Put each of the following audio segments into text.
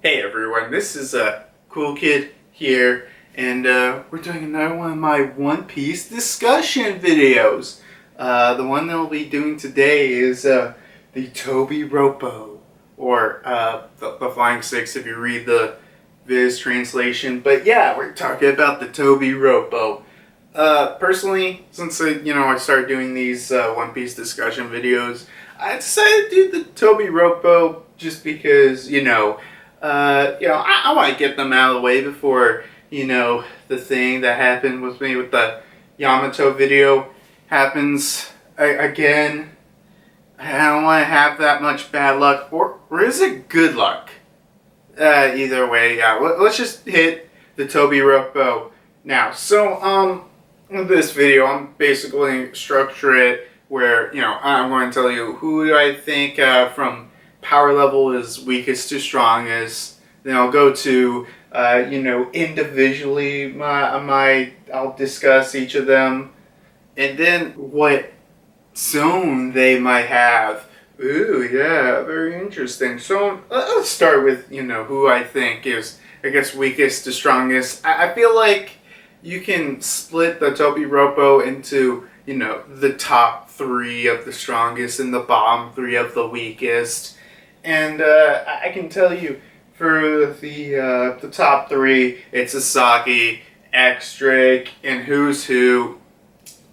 Hey everyone, this is Cool Kid here, and we're doing another one of my One Piece discussion videos. The one that we'll be doing today is the Tobi Roppo, or the Flying Six if you read the Viz translation. But yeah, we're talking about the Tobi Roppo. Personally, since I started doing these One Piece discussion videos, I decided to do the Tobi Roppo just because I want to get them out of the way before the thing that happened with me with the Yamato video happens again. I don't want to have that much bad luck, or is it good luck? Either way, yeah. Let's just hit the Tobi Roppo now. So, in this video, I'm basically structure it where I'm going to tell you who I think from power level is weakest to strongest. Then I'll go to individually I'll discuss each of them, and then what zone they might have. Ooh, yeah, very interesting. So let's start with who I think is, I guess, weakest to strongest. I feel like you can split the Tobi Roppo into the top three of the strongest and the bottom three of the weakest. And I can tell you, for the top three, it's Sasaki, X Drake, and Who's Who.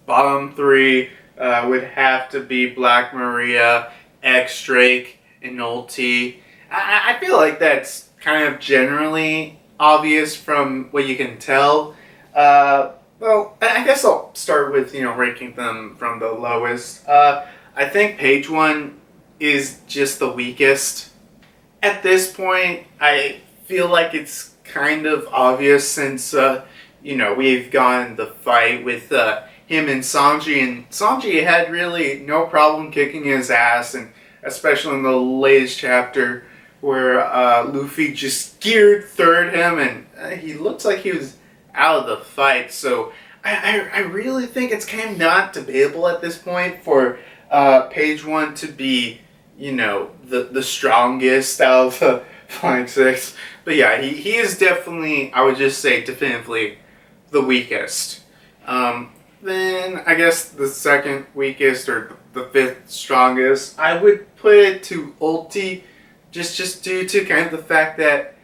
Bottom three would have to be Black Maria, X Drake, and Ulti. I feel like that's kind of generally obvious from what you can tell. Well, I guess I'll start with ranking them from the lowest. I think Page One is just the weakest. At this point, I feel like it's kind of obvious since, we've gotten the fight with him and Sanji, and Sanji had really no problem kicking his ass, and especially in the latest chapter where Luffy just geared third him, and he looks like he was out of the fight. So I really think it's kind of not debatable at this point for Page One to be the strongest out of the Flying Six. But yeah, he is definitely, I would just say definitively, the weakest. Then I guess the second weakest, or the fifth strongest, I would put it to Ulti, just due to kind of the fact that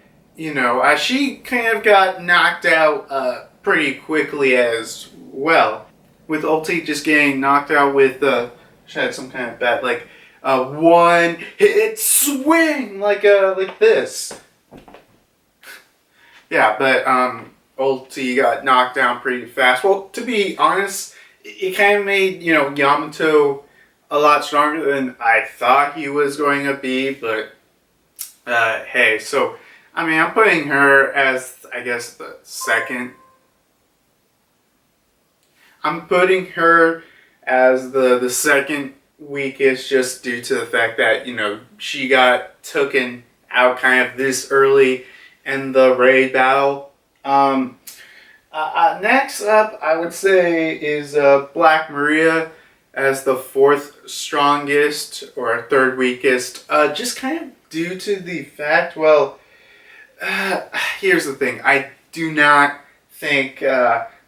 she kind of got knocked out pretty quickly as well. With Ulti just getting knocked out with she had some kind of bad, like, one hit swing, like this. Yeah, but Ulti got knocked down pretty fast. Well, to be honest, it kind of made Yamato a lot stronger than I thought he was going to be. But hey, so I mean, I'm putting her as, I guess, the second. I'm putting her as the second weakest, just due to the fact that she got taken out kind of this early in the raid battle. Next up, I would say, is Black Maria as the fourth strongest or third weakest. Just kind of due to the fact, well, here's the thing. I do not think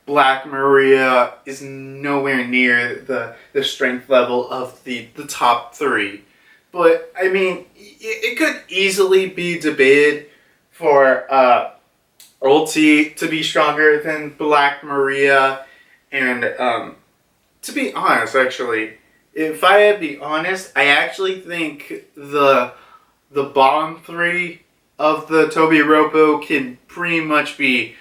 Black Maria is nowhere near the strength level of the top three. But, I mean, it could easily be debated for Ulti to be stronger than Black Maria. And to be honest, actually, if I had to be honest, I actually think the bottom three of the Tobi Roppo can pretty much be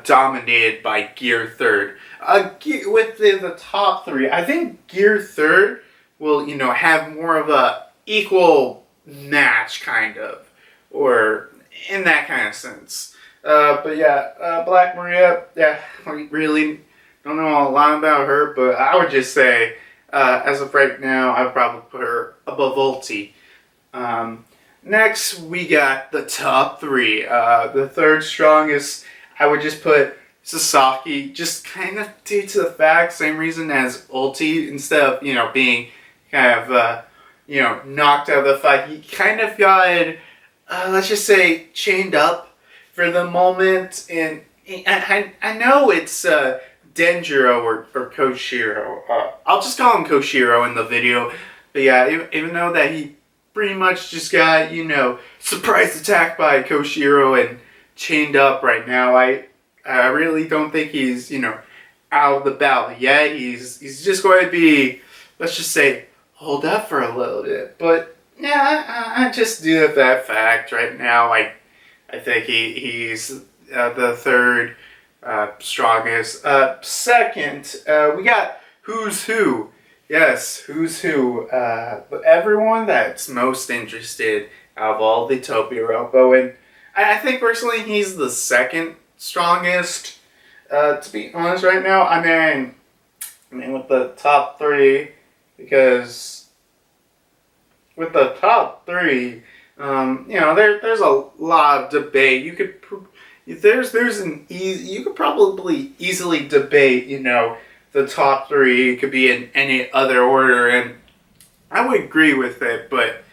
dominated by Gear Third. With the top three, I think Gear Third will, have more of a equal match, kind of, or in that kind of sense. But yeah, Black Maria, yeah, I really don't know a lot about her, but I would just say, as of right now, I would probably put her above Ulti. Next, we got the top three. The third strongest, I would just put Sasaki, just kind of due to the fact, same reason as Ulti, instead of, being kind of, knocked out of the fight, he kind of got let's just say, chained up for the moment. And I know it's Denjiro or Koshiro. I'll just call him Koshiro in the video. But yeah, even though that he pretty much just got, surprise attacked by Koshiro and chained up right now, I really don't think he's, out of the battle yet. He's just going to be, let's just say, hold up for a little bit. But yeah, I just do have that fact right now. I think he's the third strongest. Second, we got Who's Who. Yes, Who's Who. But everyone that's most interested out of all the Tobi Roppo, and I think personally he's the second strongest. To be honest, right now, I mean, with the top three, because with the top three, there's a lot of debate. You could you could probably easily debate, the top three. It could be in any other order, and I would agree with it. But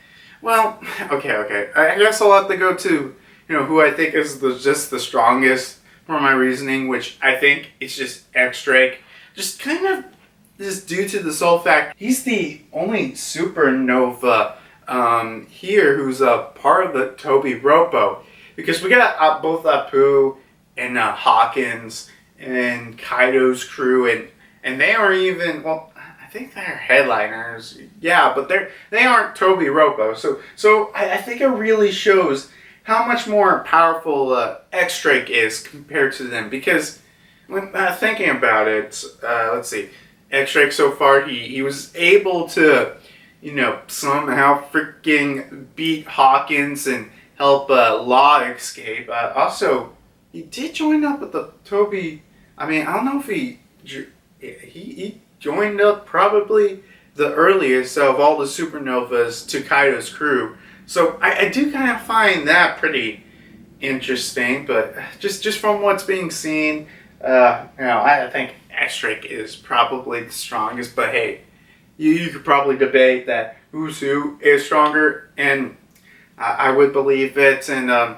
well, okay. I guess I'll have to go to who I think is just the strongest for my reasoning, which I think it's just X-Drake. Just kind of just due to the sole fact he's the only supernova here who's a part of the Tobi Roppo. Because we got both Apu and Hawkins and Kaido's crew, and they are even, well, I think they're headliners. Yeah, but they aren't Tobi Roppo. So I think it really shows how much more powerful X-Drake is compared to them. Because when thinking about it, let's see, X-Drake so far, he was able to, somehow freaking beat Hawkins and help Law escape. Also, he did join up with the Tobi. I mean, I don't know if he joined up probably the earliest of all the supernovas to Kaido's crew. So I do kind of find that pretty interesting. But just from what's being seen, I think X-Drake is probably the strongest. But hey, you could probably debate that Who's Who is stronger, and I would believe it. And I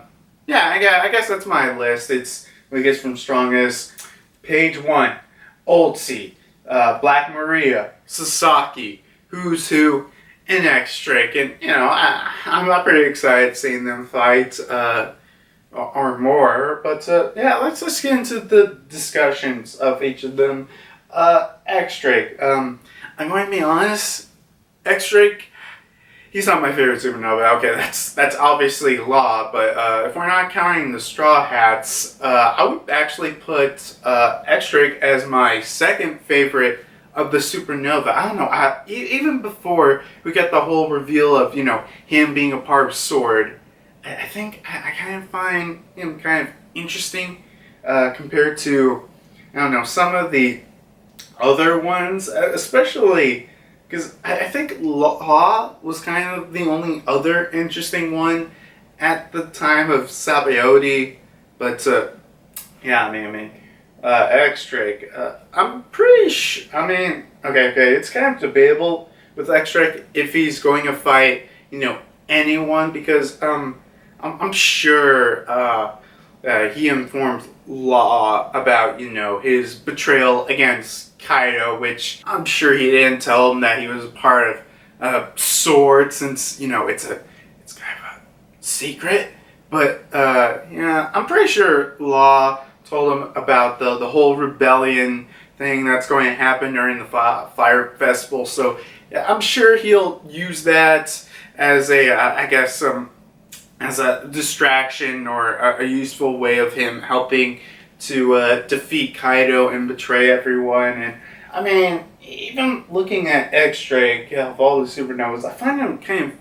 guess that's my list. It's, I guess, from strongest. Page 1, Old Sea, Black Maria, Sasaki, Who's Who, and X-Drake. And I'm not pretty excited seeing them fight or more. But let's get into the discussions of each of them. X-Drake. I'm going to be honest. X-Drake, he's not my favorite supernova. Okay, that's obviously Law, but if we're not counting the Straw Hats, I would actually put X-Drake as my second favorite of the supernova. I don't know, even before we got the whole reveal of, him being a part of Sword, I think I kind of find him kind of interesting compared to, I don't know, some of the other ones, especially because I think Law was kind of the only other interesting one at the time of Sabaody. But, X-Drake. I'm pretty sure, okay, it's kind of debatable with X-Drake if he's going to fight, anyone, because I'm sure he informed Law about, his betrayal against Kaido, which I'm sure he didn't tell him that he was a part of Sword, since it's kind of a secret. But I'm pretty sure Law told him about the whole rebellion thing that's going to happen during the Fire Festival. So I'm sure he'll use that as as a distraction or a useful way of him helping to defeat Kaido and betray everyone. And even looking at X-Drake of all the supernovas, I find him kind of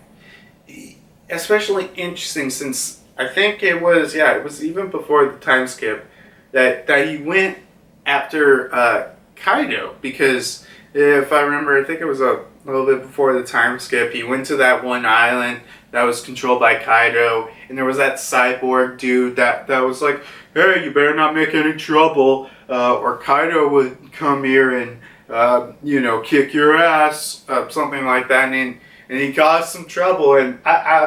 especially interesting, since I think it was even before the time skip that he went after Kaido, because if I remember, I think it was a little bit before the time skip, he went to that one island that was controlled by Kaido, and there was that cyborg dude that was like, hey, you better not make any trouble, or Kaido would come here and, kick your ass, something like that, and he caused some trouble. And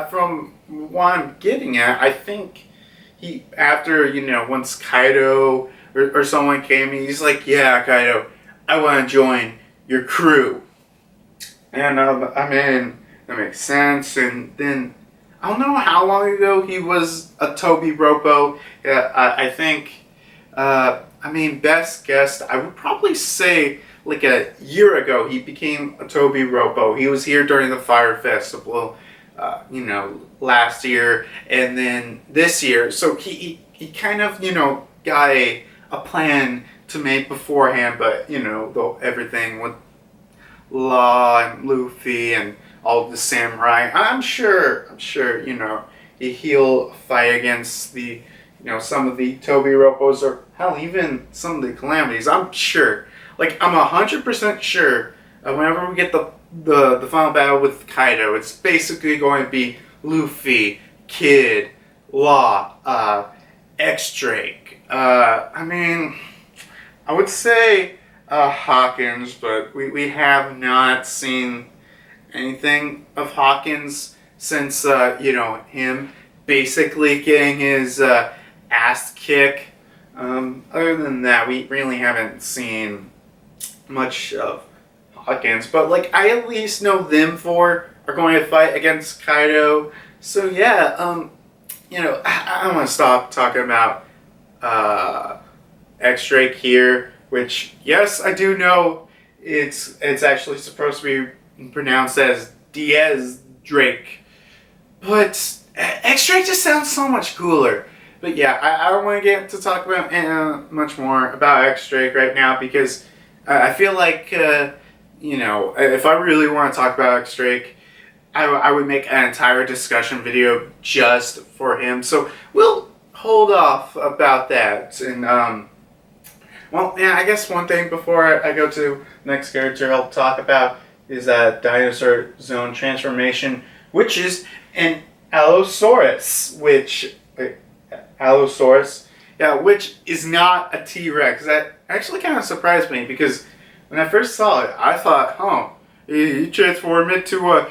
from what I'm getting at, I think he, after, once Kaido or someone came, he's like, yeah, Kaido, I want to join your crew. And, that makes sense. And then, I don't know how long ago he was a Tobi Roppo. Yeah, I think, best guess, I would probably say like a year ago he became a Tobi Roppo. He was here during the Fire Festival, last year and then this year. So he kind of, got a plan to make beforehand, but, everything with Law and Luffy and all the samurai, I'm sure, he'll fight against the, some of the Tobi Roppos, or hell, even some of the Calamities. I'm sure, like, I'm 100% sure, whenever we get the final battle with Kaido, it's basically going to be Luffy, Kid, Law, X-Drake. I would say Hawkins, but we have not seen anything of Hawkins since, him basically getting his ass kicked. Other than that, we really haven't seen much of Hawkins. But, like, I at least know them four are going to fight against Kaido. So, yeah, I want to stop talking about X-Drake here, which, yes, I do know it's actually supposed to be pronounced as Diaz Drake, but X-Drake just sounds so much cooler. But yeah, I don't want to get to talk about much more about X-Drake right now, because I feel like, if I really want to talk about X-Drake, I would make an entire discussion video just for him. So we'll hold off about that. And, I guess one thing before I go to the next character I'll talk about is that Dinosaur Zone transformation, which is an Allosaurus, which is not a T-Rex. That actually kind of surprised me, because when I first saw it, I thought, he transformed into a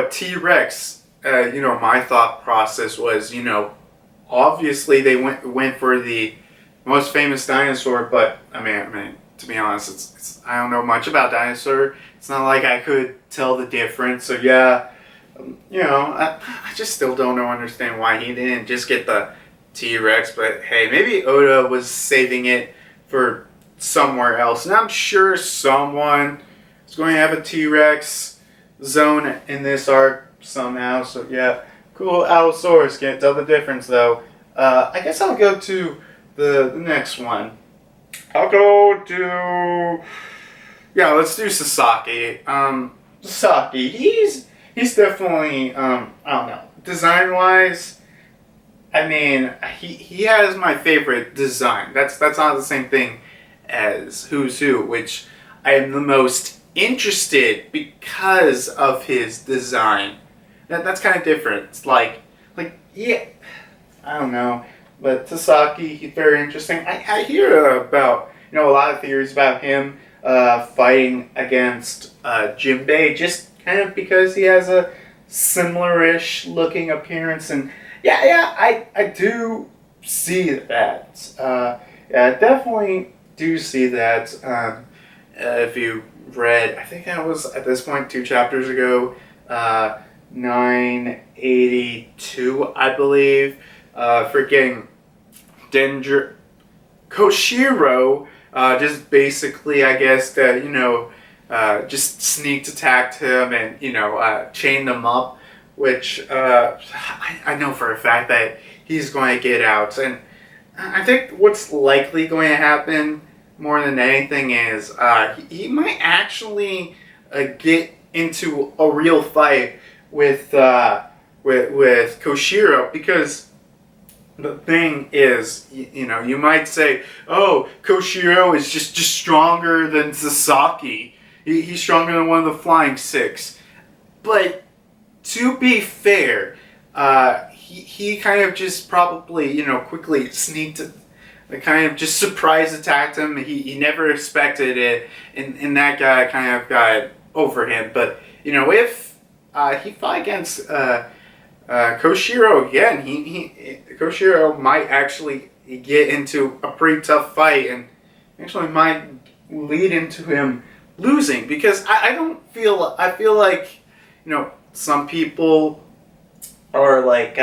T-Rex. My thought process was, obviously they went for the most famous dinosaur, but to be honest, it's I don't know much about dinosaur. It's not like I could tell the difference. So yeah, I just still don't understand why he didn't just get the T-Rex. But hey, maybe Oda was saving it for somewhere else, and I'm sure someone is going to have a T-Rex zone in this arc somehow. So yeah, cool Allosaurus. Can't tell the difference though. I guess I'll go to the next one. I'll go to, let's do Sasaki. Sasaki, he's definitely, I don't know, design wise, he has my favorite design. That's not the same thing as Who's Who, which I am the most interested because of his design. That's kind of different. It's like, yeah, I don't know. But Sasaki, he's very interesting. I hear about, a lot of theories about him fighting against Jinbei, just kind of because he has a similar-ish looking appearance. And I do see that. I definitely do see that. If you read, I think that was at this point 2 chapters ago, 982, I believe. Freaking Koshiro just basically, I guess, just sneak attacked him and, chained him up, which I know for a fact that he's going to get out. And I think what's likely going to happen more than anything is he might actually get into a real fight with Koshiro, because the thing is, you might say, oh, Koshiro is just stronger than Sasaki. He's stronger than one of the Flying Six. But to be fair, he kind of just probably, quickly sneaked, kind of just surprise attacked him. He never expected it, and that guy kind of got over him. But, if he fought against Koshiro again. Koshiro might actually get into a pretty tough fight, and actually might lead into him losing, because I don't feel. I feel like, some people are like,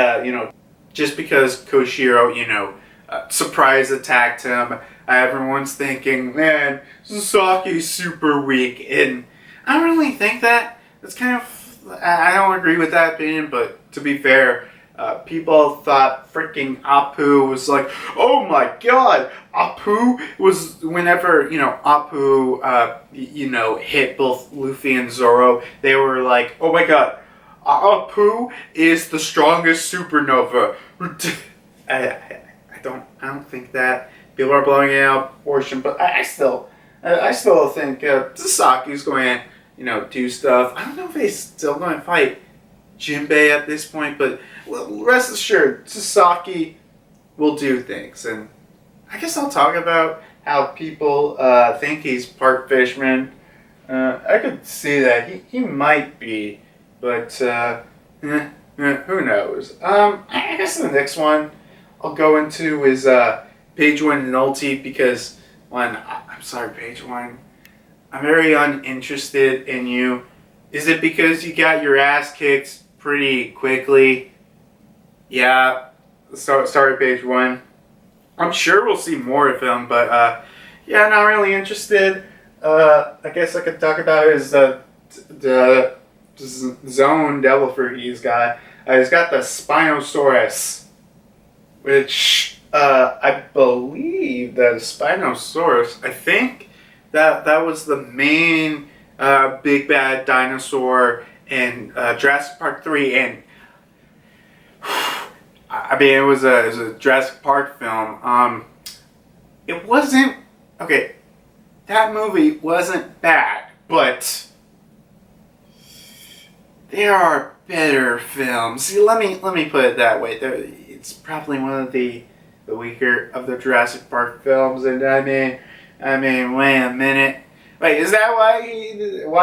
just because Koshiro, surprise attacked him, everyone's thinking, man, Sasaki's super weak, and I don't really think that. It's kind of, I don't agree with that opinion, but to be fair, people thought freaking Apu was like, oh my god, Apu was, whenever, Apu, hit both Luffy and Zoro, they were like, oh my god, Apu is the strongest supernova. I don't think that. People are blowing it out of proportion, but I still think Sasaki's going to, do stuff. I don't know if he's still going to fight Jinbei at this point, but rest assured, Sasaki will do things. And I guess I'll talk about how people think he's part fishman. I could see that. He might be, but who knows? I guess the next one I'll go into is Page One and Ulti, because I'm sorry, Page One, I'm very uninterested in you. Is it because you got your ass kicked pretty quickly? Yeah, sorry, Page One. I'm sure we'll see more of him, but yeah, not really interested. I guess I could talk about his the zone devil fruit he's got. He's got the Spinosaurus, which I believe that Spinosaurus, I think that was the main big bad dinosaur in Jurassic Park 3, and I mean, it was a Jurassic Park film. It wasn't, okay, that movie wasn't bad, but there are better films. See, let me put it that way. It's probably one of the weaker of the Jurassic Park films, and I mean, wait a minute. Wait, is that why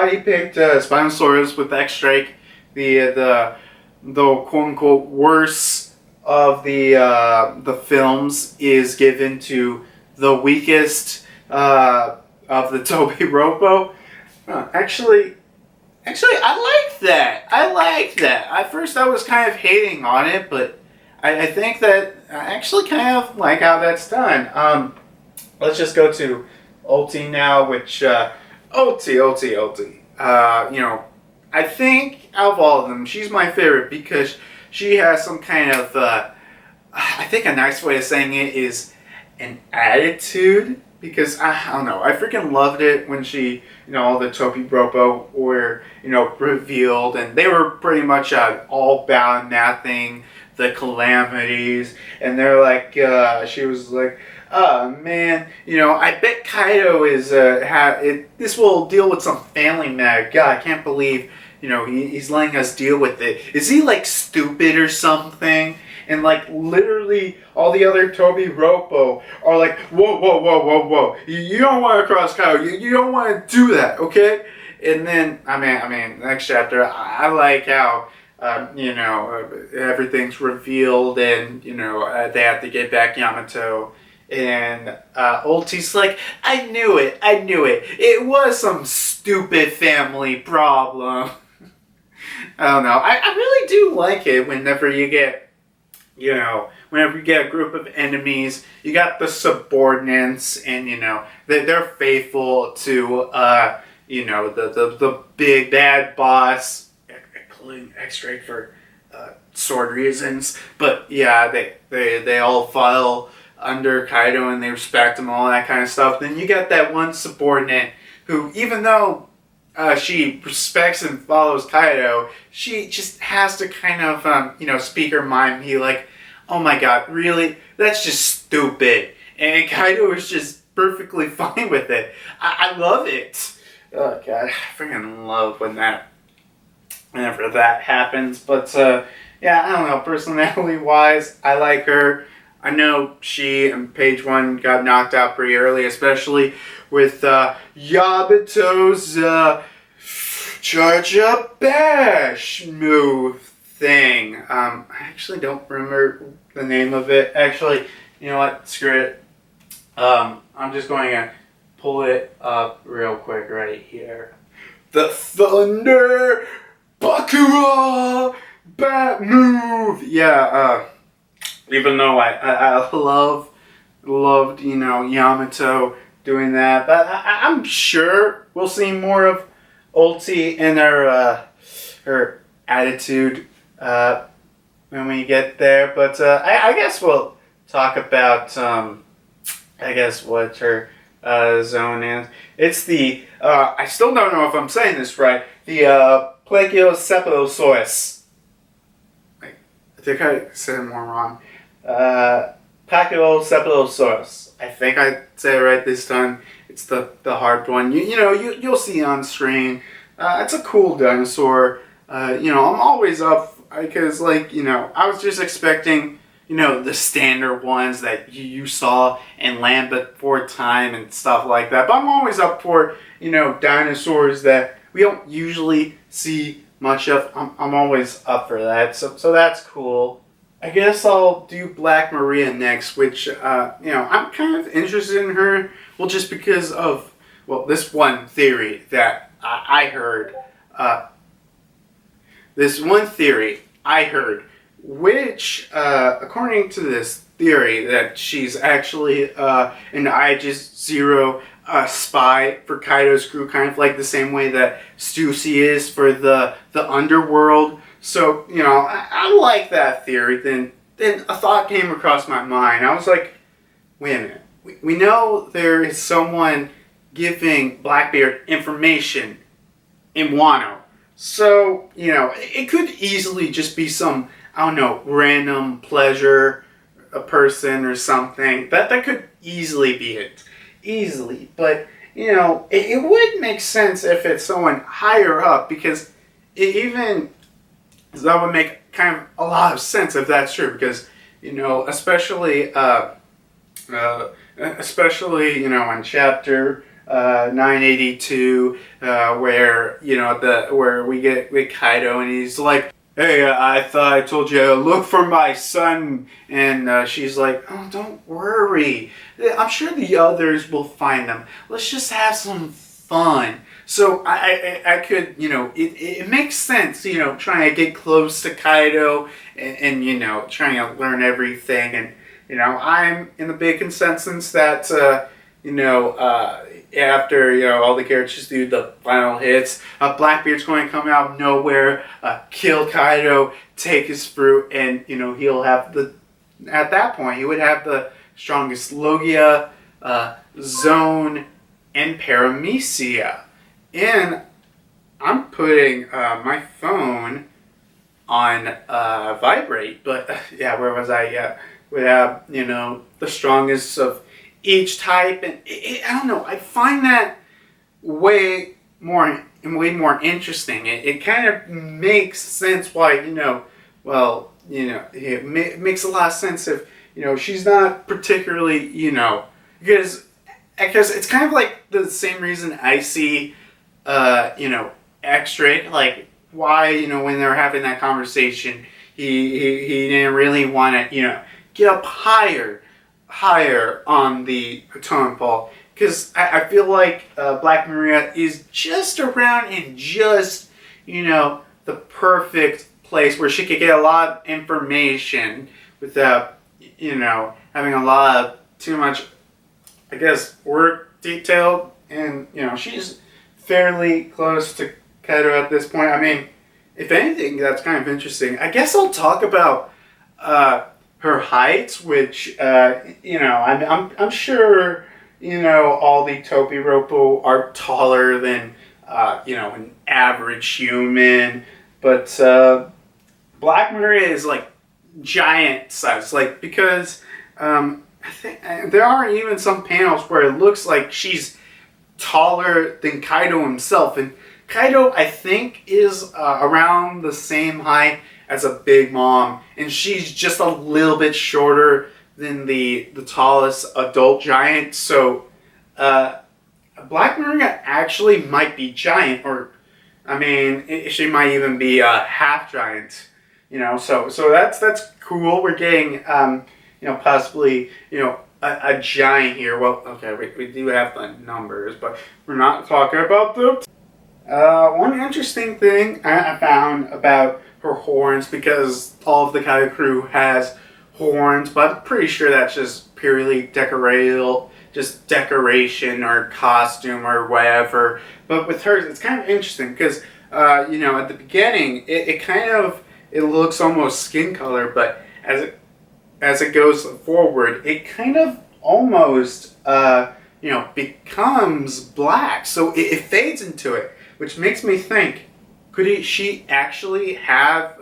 he picked Spinosaurus with X-Drake, the quote unquote worst of the films is given to the weakest of the Tobi Roppo? Actually, I like that. At first, I was kind of hating on it, but I think that I actually kind of like how that's done. Let's just go to Ulti now, which Ulti. I think out of all of them, she's my favorite because she has some kind of. I think a nice way of saying it is an attitude. Because I don't know, I freaking loved it when she, all the Tobi Roppo were, revealed, and they were pretty much all about nothing, the calamities, and they're like, she was like, oh man, I bet Kaido is this will deal with some family matter. God, I can't believe, he's letting us deal with it. Is he like stupid or something? And like literally all the other Tobi Roppo are like, whoa. You don't want to cross Kaido. You don't want to do that, okay? And then, I mean, next chapter, I like how, everything's revealed and, they have to get back Yamato. And Ulti's like, I knew it. It was some stupid family problem. I don't know. I really do like it whenever you get, whenever you get a group of enemies, you got the subordinates, and they're faithful to the big bad boss, including X-Drake for sword reasons. But yeah, they all file under Kaido and they respect him, all that kind of stuff. Then you got that one subordinate who, even though she respects and follows Kaido, she just has to kind of, speak her mind and be like, oh my god, really? That's just stupid. And Kaido is just perfectly fine with it. I love it. Oh god, I freaking love whenever that happens. But, yeah, I don't know, personality-wise, I like her. I know she and Page One got knocked out pretty early, especially with Yabato's Charge Up Bash move thing. I actually don't remember the name of it. Actually, you know what? Screw it. I'm just going to pull it up real quick right here. The Thunder Bakura Bat Move. Yeah. Even though I loved Yamato doing that, but I'm sure we'll see more of Ulti and her attitude when we get there. But I guess we'll talk about I guess what her zone is. It's the I still don't know if I'm saying this right. The Plagiocephalosaurus. I think I said it more wrong. Pachycephalosaurus. I think I said it right this time. It's the hard one. You'll see on screen. It's a cool dinosaur. I'm always up because I was just expecting the standard ones that you saw in Land Before Time and stuff like that. But I'm always up for dinosaurs that we don't usually see much of. I'm always up for that. So that's cool. I guess I'll do Black Maria next, which, I'm kind of interested in her. Well, just because of, this one theory that I heard. Which, according to this theory, that she's actually an Aegis Zero spy for Kaido's crew, kind of like the same way that Stussy is for the underworld. So, I like that theory. Then a thought came across my mind. I was like, wait a minute. We know there is someone giving Blackbeard information in Wano. So, it could easily just be some, I don't know, random pleasure, a person or something. That could easily be it. Easily. But, it would make sense if it's someone higher up, because that would make kind of a lot of sense if that's true, because especially in chapter 982, where where we get with Kaido and he's like, "Hey, I thought I told you to look for my son," and she's like, "Oh, don't worry. I'm sure the others will find them. Let's just have some fun." So I could, it makes sense, trying to get close to Kaido and trying to learn everything. And, I'm in the big consensus that, after, all the characters do the final hits, Blackbeard's going to come out of nowhere, kill Kaido, take his fruit, and, he'll have at that point, he would have the strongest Logia, Zone, and Paramecia. And I'm putting my phone on vibrate, but yeah, where was I? Yeah, we have the strongest of each type, and I don't know. I find that way more interesting. It kind of makes sense why it makes a lot of sense if she's not particularly because it's kind of like the same reason I see. X-Drake, like why, when they were having that conversation, he didn't really want to, get up higher on the totem pole. Because I feel like Black Maria is just around in just, the perfect place where she could get a lot of information without, having a lot of too much, I guess, work detailed. And, she's fairly close to Kaido at this point. I mean, if anything, that's kind of interesting. I guess I'll talk about her height, which I'm sure all the Tobi Roppo are taller than an average human, but Black Maria is like giant size, like because I think there are even some panels where it looks like she's taller than Kaido himself, and Kaido I think is around the same height as a Big Mom, and she's just a little bit shorter than the tallest adult giant. So Black Maria actually might be giant, or I mean she might even be a half giant. So that's cool. We're getting possibly a giant here. Well, okay, we do have the numbers, but we're not talking about them. One interesting thing I found about her horns, because all of the Kaido crew has horns, but I'm pretty sure that's just purely decoration or costume or whatever. But with hers, it's kind of interesting because, at the beginning, it looks almost skin color, but as it goes forward, it kind of almost, becomes black. So it fades into it, which makes me think, she actually have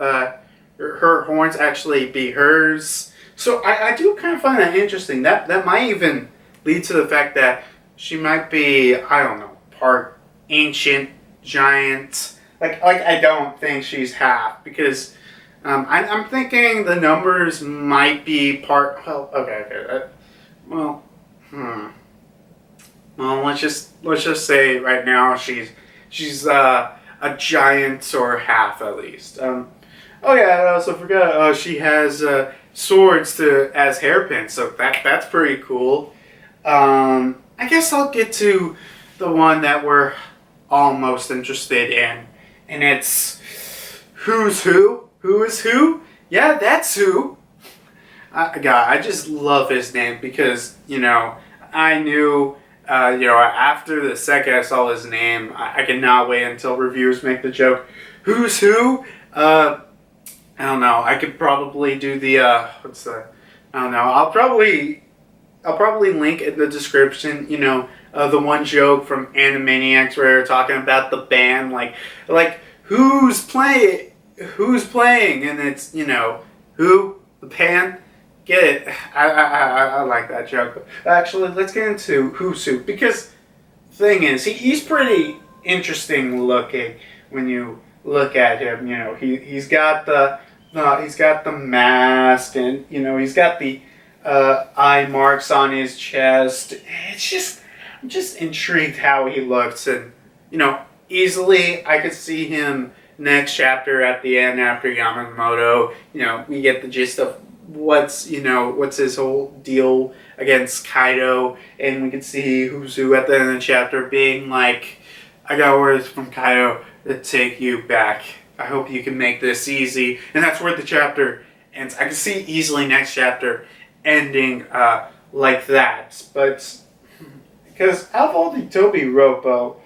her horns actually be hers? So I do kind of find that interesting. That might even lead to the fact that she might be, I don't know, part ancient giant. Like I don't think she's half, because I'm thinking the numbers might be part. Well, okay. Well, let's just say right now she's a giant or half at least. Oh yeah, I also forgot. She has swords as hairpins, so that's pretty cool. I guess I'll get to the one that we're all most interested in, and it's who's who. Who is who? Yeah, that's who. I just love his name because I knew. After the second I saw his name, I cannot wait until reviewers make the joke. Who's who? I don't know. I could probably do the I don't know. I'll probably link in the description. The one joke from Animaniacs where they're talking about the band, like who's playing, and it's who, the band. Get it? I like that joke. But actually, let's get into who's who, because the thing is, he's pretty interesting looking when you look at him. He's got the mask, and he's got the eye marks on his chest. I'm just intrigued how he looks, and easily I could see him next chapter at the end after Yamamoto. We get the gist of what's his whole deal against Kaido, and we can see who's who at the end of the chapter being like, I got orders from Kaido to take you back. I hope you can make this easy. And that's where the chapter ends. I can see easily next chapter ending like that. But because out of all the Tobi Roppo,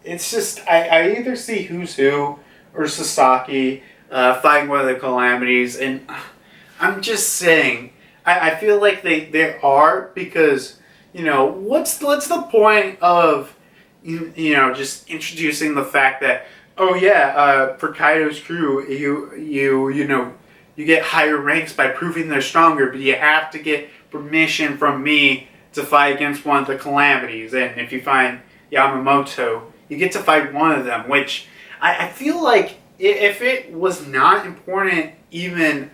it's just I either see who's who or Sasaki fighting one of the calamities, and I'm just saying, I feel like they are, because what's the point of just introducing the fact that, oh yeah, for Kaido's crew you get higher ranks by proving they're stronger, but you have to get permission from me to fight against one of the calamities, and if you find Yamamoto, you get to fight one of them, which I feel like if it was not important even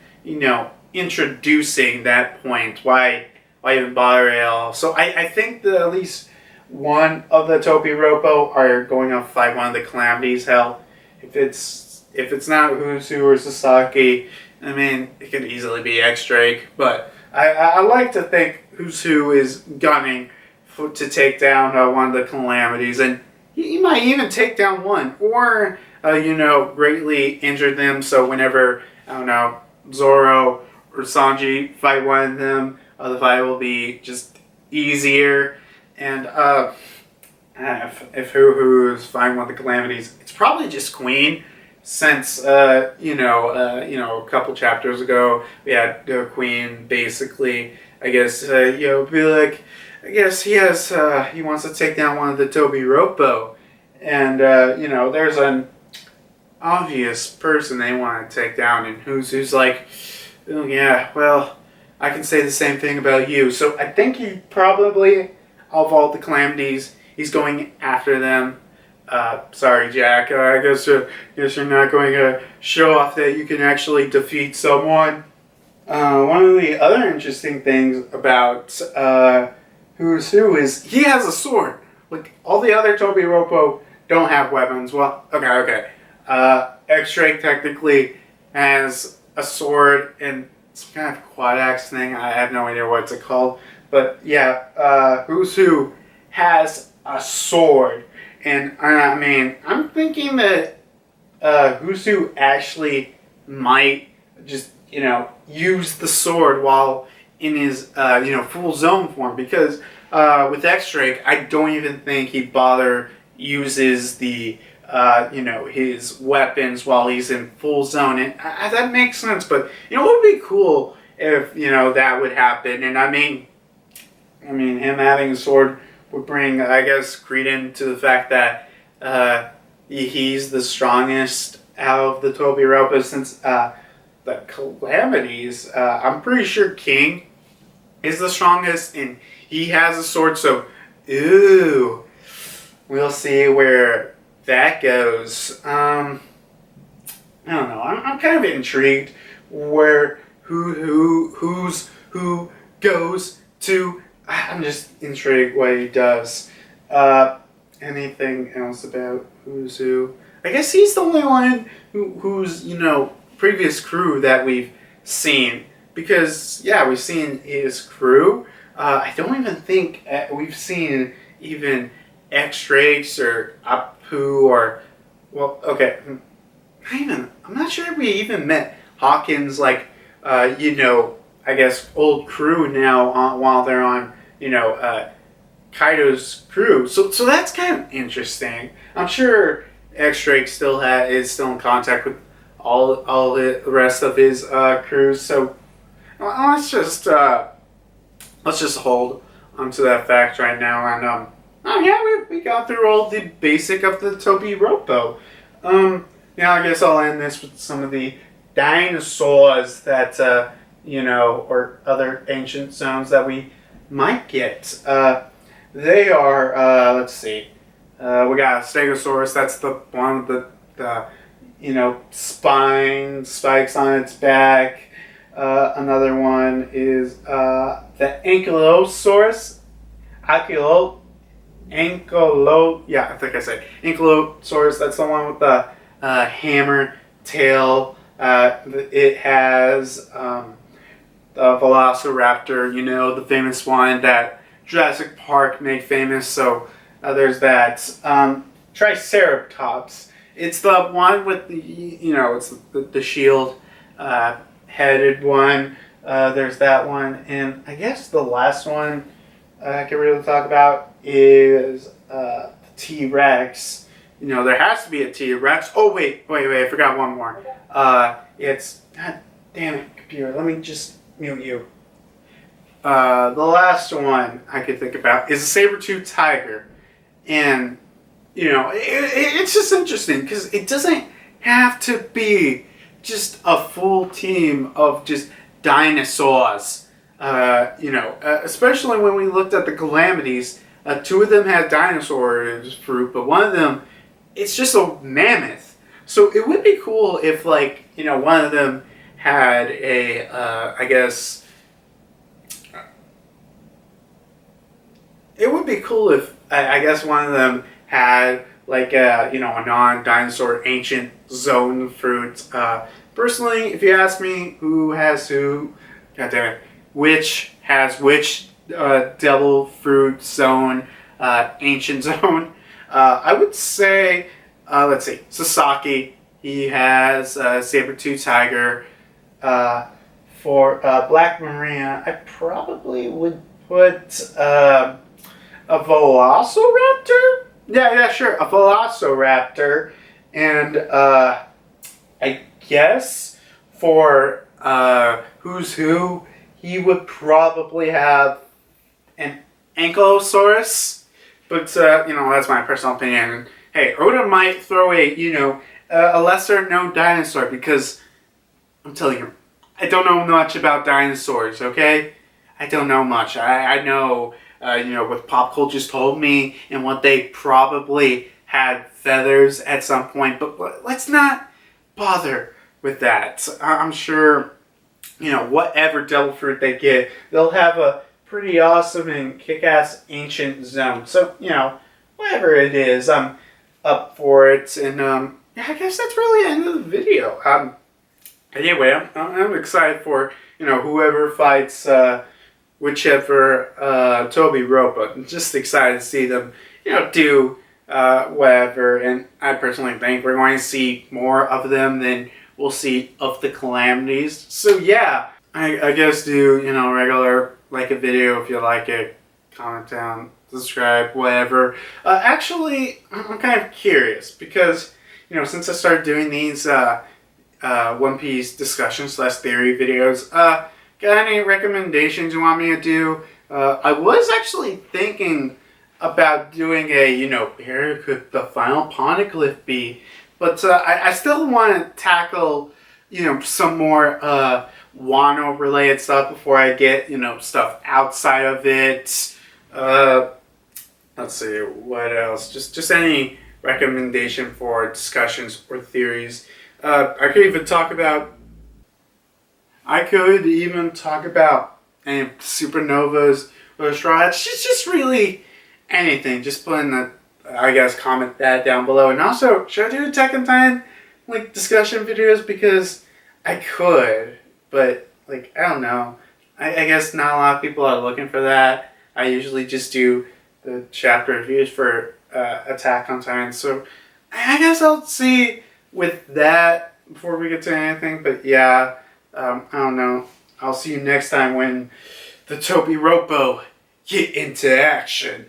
introducing that point, why even bother at all? So I think that at least one of the Tobi Roppo are going to fight one of the calamities. Hell, if it's not who's who or Sasaki, I mean, it could easily be X-Drake, but I like to think who's who is gunning to take down one of the calamities, and he might even take down one, or greatly injure them, so whenever, I don't know, Zoro or Sanji fight one of them, the fight will be just easier. And if who's fighting one of the calamities, it's probably just Queen, since a couple chapters ago we had Queen basically, I guess, be like, I guess he wants to take down one of the Tobi Roppo, and there's an obvious person they want to take down, and who's like, oh yeah, well, I can say the same thing about you. So I think he probably, of all the calamities, he's going after them. Sorry, Jack. I guess you're not going to show off that you can actually defeat someone. One of the other interesting things about who's who is he has a sword. Like, all the other Tobi Roppo don't have weapons. Well, okay. X-Drake technically has a sword and some kind of quad axe thing. I have no idea what it's called. But yeah, Who's Who has a sword. And I mean, I'm thinking that Who's Who actually might just, use the sword while in his, full zone form. Because with X-Drake, I don't even think he uses the, his weapons while he's in full zone. And that makes sense. But, it would be cool if, that would happen. And I mean, him having a sword would bring, I guess, credence to the fact that he's the strongest out of the Tobi Roppo since the Calamities. I'm pretty sure King is the strongest, and he has a sword. So, ooh, we'll see where that goes. I don't know. I'm kind of intrigued where who's who goes to. I'm just intrigued what he does. Anything else about Who's Who? I guess he's the only one who's, previous crew that we've seen. Because, yeah, we've seen his crew. I don't even think we've seen even X-Drake's or Apu or, well, okay. I'm not sure if we even met Hawkins, I guess, old crew now while they're on, Kaido's crew. So that's kind of interesting. I'm sure X-Drake is still in contact with all the rest of his crews. So let's just hold onto that fact right now. And we got through all the basic of the Tobi Roppo. I guess I'll end this with some of the dinosaurs that or other ancient zones that we might get. They are, let's see. We got Stegosaurus. That's the one with the spikes on its back. Another one is the Ankylosaurus. Yeah, I think I said Ankylosaurus. That's the one with the hammer tail. It has the Velociraptor, the famous one that Jurassic Park made famous. So there's that. Triceratops. It's the one with the, it's the shield headed one. There's that one. And I guess the last one I can really talk about is the T-Rex. There has to be a T-Rex. Oh, wait, I forgot one more. God damn it, computer. Let me just mute you. The last one I could think about is a saber-tooth tiger. And, it's just interesting because it doesn't have to be just a full team of just dinosaurs. Especially when we looked at the Calamities, two of them had dinosaur fruit, but one of them, it's just a mammoth. So it would be cool if, one of them had a, it would be cool if, one of them had, a non-dinosaur ancient zone fruit. Personally, if you ask me who has who, goddammit, which has which devil fruit zone, ancient zone, I would say, let's see, Sasaki, he has saber-tooth tiger. For Black Maria, I probably would put a Velociraptor? Yeah, sure, a Velociraptor. And I guess for Who's Who, he would probably have an Ankylosaurus. But, that's my personal opinion. And, hey, Oda might throw a lesser known dinosaur because, I'm telling you, I don't know much about dinosaurs, okay? I don't know much. I know, what pop culture's told me and what they probably had feathers at some point. But let's not bother with that. I'm sure, whatever devil fruit they get, they'll have a pretty awesome and kick-ass ancient zone. So, whatever it is, I'm up for it. And, I guess that's really the end of the video. Anyway, I'm excited for, whoever fights whichever Tobi Roppo. I'm just excited to see them, do whatever. And I personally think we're going to see more of them than we'll see of the Calamities. So yeah, I guess do, regular, like a video if you like it, comment down, subscribe, whatever. Actually, I'm kind of curious because, since I started doing these One Piece discussion / theory videos, got any recommendations you want me to do? I was actually thinking about doing a, where could the final poneglyph be? But I still want to tackle, some more Wano related stuff before I get, stuff outside of it. Let's see, what else? Just any recommendation for discussions or theories. I could even talk about any supernovas or straw hats. Just really anything. Just put in the, I guess, comment that down below. And also, should I do Attack on Titan discussion videos? Because I could, but I don't know. I guess not a lot of people are looking for that. I usually just do the chapter reviews for Attack on Titan. So I guess I'll see with that before we get to anything. But yeah, I don't know. I'll see you next time when the Tobi Roppo get into action.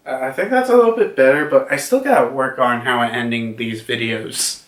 I think that's a little bit better, but I still gotta work on how I'm ending these videos.